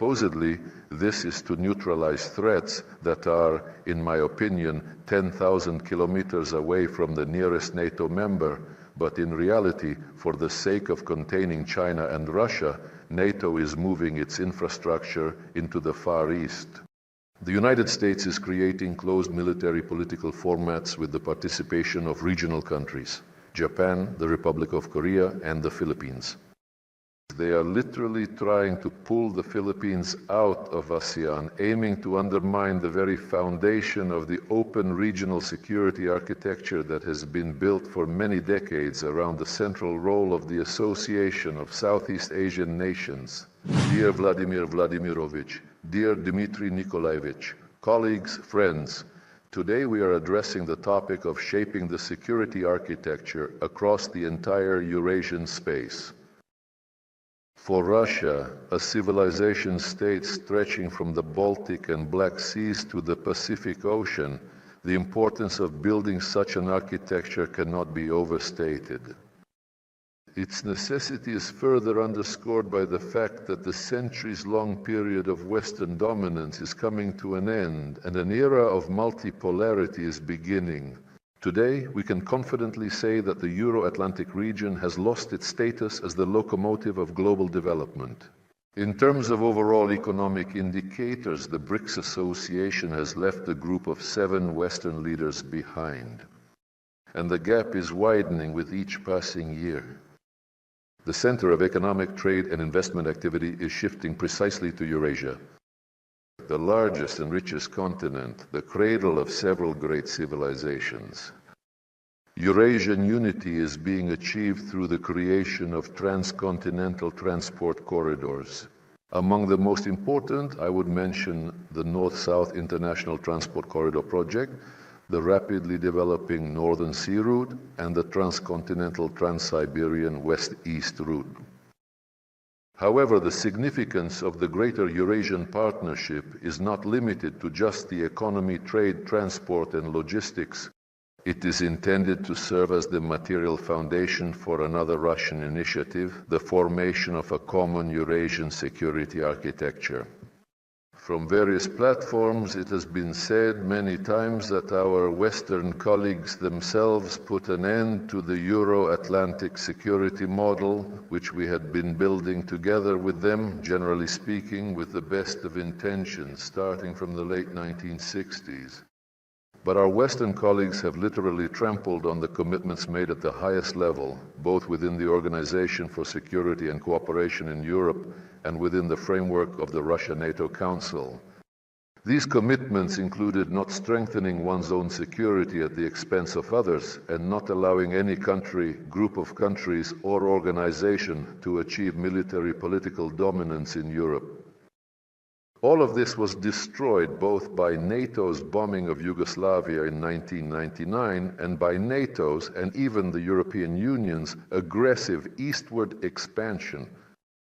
Supposedly, this is to neutralize threats that are, in my opinion, 10,000 kilometers away from the nearest NATO member, but in reality, for the sake of containing China and Russia, NATO is moving its infrastructure into the Far East. The United States is creating closed military political formats with the participation of regional countries, Japan, the Republic of Korea, and the Philippines. They are literally trying to pull the Philippines out of ASEAN, aiming to undermine the very foundation of the open regional security architecture that has been built for many decades around the central role of the Association of Southeast Asian Nations. Dear Vladimir Vladimirovich, dear Dmitry Nikolaevich, colleagues, friends, today we are addressing the topic of shaping the security architecture across the entire Eurasian space. For Russia, a civilization state stretching from the Baltic and Black Seas to the Pacific Ocean, the importance of building such an architecture cannot be overstated. Its necessity is further underscored by the fact that the centuries-long period of Western dominance is coming to an end and an era of multipolarity is beginning. Today, we can confidently say that the Euro-Atlantic region has lost its status as the locomotive of global development. In terms of overall economic indicators, the BRICS Association has left a group of 7 Western leaders behind, and the gap is widening with each passing year. The center of economic, trade, and investment activity is shifting precisely to Eurasia, the largest and richest continent, the cradle of several great civilizations. Eurasian unity is being achieved through the creation of transcontinental transport corridors. Among the most important, I would mention the North-South International Transport Corridor project, the rapidly developing Northern Sea Route, and the transcontinental Trans-Siberian West-East route. However, the significance of the greater Eurasian partnership is not limited to just the economy, trade, transport, and logistics. It is intended to serve as the material foundation for another Russian initiative, the formation of a common Eurasian security architecture. From various platforms, it has been said many times that our Western colleagues themselves put an end to the Euro-Atlantic security model, which we had been building together with them, generally speaking, with the best of intentions, starting from the late 1960s. But our Western colleagues have literally trampled on the commitments made at the highest level, both within the Organization for Security and Cooperation in Europe and within the framework of the Russia-NATO Council. These commitments included not strengthening one's own security at the expense of others and not allowing any country, group of countries, or organization to achieve military political dominance in Europe. All of this was destroyed both by NATO's bombing of Yugoslavia in 1999 and by NATO's and even the European Union's aggressive eastward expansion.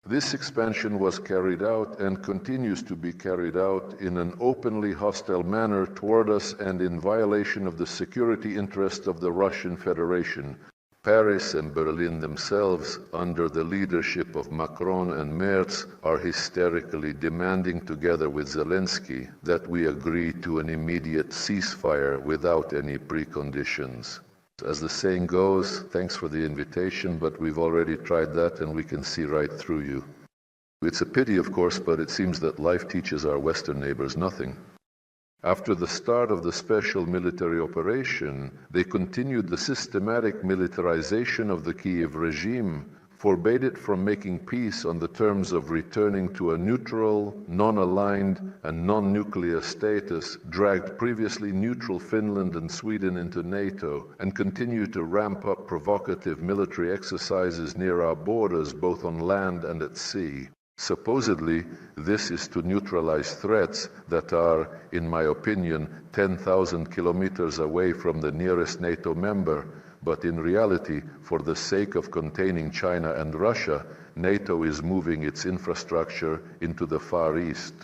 This expansion was carried out and continues to be carried out in an openly hostile manner toward us and in violation of the security interests of the Russian Federation. Paris and Berlin themselves, under the leadership of Macron and Merz, are hysterically demanding, together with Zelensky, that we agree to an immediate ceasefire without any preconditions. As the saying goes, thanks for the invitation, but we've already tried that and we can see right through you. It's a pity, of course, but it seems that life teaches our Western neighbors nothing. After the start of the special military operation, they continued the systematic militarization of the Kiev regime, forbade it from making peace on the terms of returning to a neutral, non-aligned, and non-nuclear status, dragged previously neutral Finland and Sweden into NATO, and continued to ramp up provocative military exercises near our borders, both on land and at sea. Supposedly, this is to neutralize threats that are, in my opinion, 10,000 kilometers away from the nearest NATO member, but in reality, for the sake of containing China and Russia, NATO is moving its infrastructure into the Far East.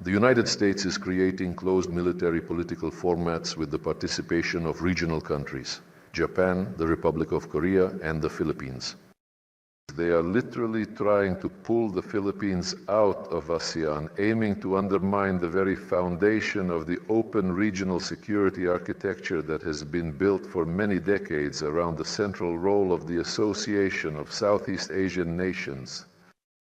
The United States is creating closed military political formats with the participation of regional countries, Japan, the Republic of Korea, and the Philippines. They are literally trying to pull the Philippines out of ASEAN, aiming to undermine the very foundation of the open regional security architecture that has been built for many decades around the central role of the Association of Southeast Asian Nations.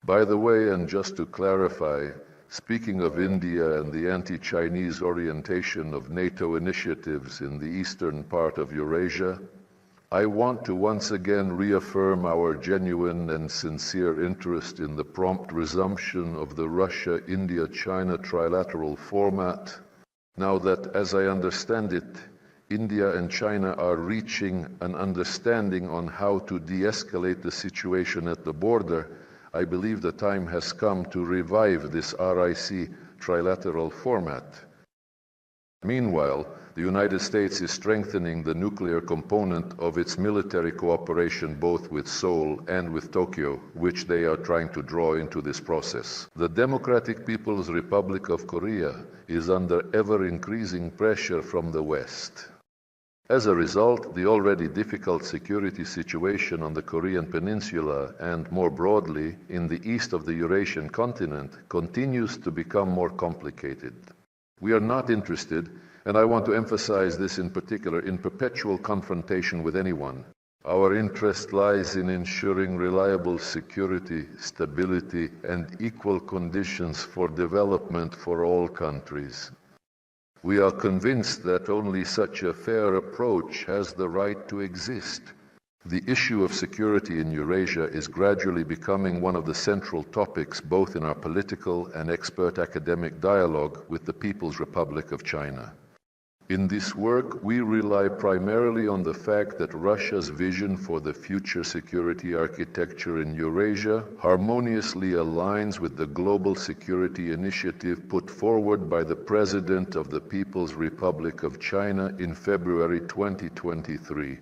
By the way, and just to clarify, speaking of India and the anti-Chinese orientation of NATO initiatives in the eastern part of Eurasia, I want to once again reaffirm our genuine and sincere interest in the prompt resumption of the Russia-India-China trilateral format, now that, as I understand it, India and China are reaching an understanding on how to de-escalate the situation at the border. I believe the time has come to revive this RIC trilateral format. Meanwhile, the United States is strengthening the nuclear component of its military cooperation both with Seoul and with Tokyo, which they are trying to draw into this process. The Democratic People's Republic of Korea is under ever-increasing pressure from the West. As a result, the already difficult security situation on the Korean Peninsula and more broadly in the east of the Eurasian continent continues to become more complicated. We are not interested, and I want to emphasize this in particular, in perpetual confrontation with anyone. Our interest lies in ensuring reliable security, stability, and equal conditions for development for all countries. We are convinced that only such a fair approach has the right to exist. The issue of security in Eurasia is gradually becoming one of the central topics both in our political and expert academic dialogue with the People's Republic of China. In this work, we rely primarily on the fact that Russia's vision for the future security architecture in Eurasia harmoniously aligns with the global security initiative put forward by the President of the People's Republic of China in February 2023.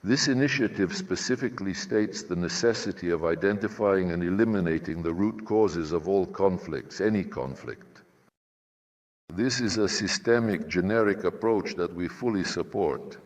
This initiative specifically states the necessity of identifying and eliminating the root causes of all conflicts, any conflict. This is a systemic, generic approach that we fully support.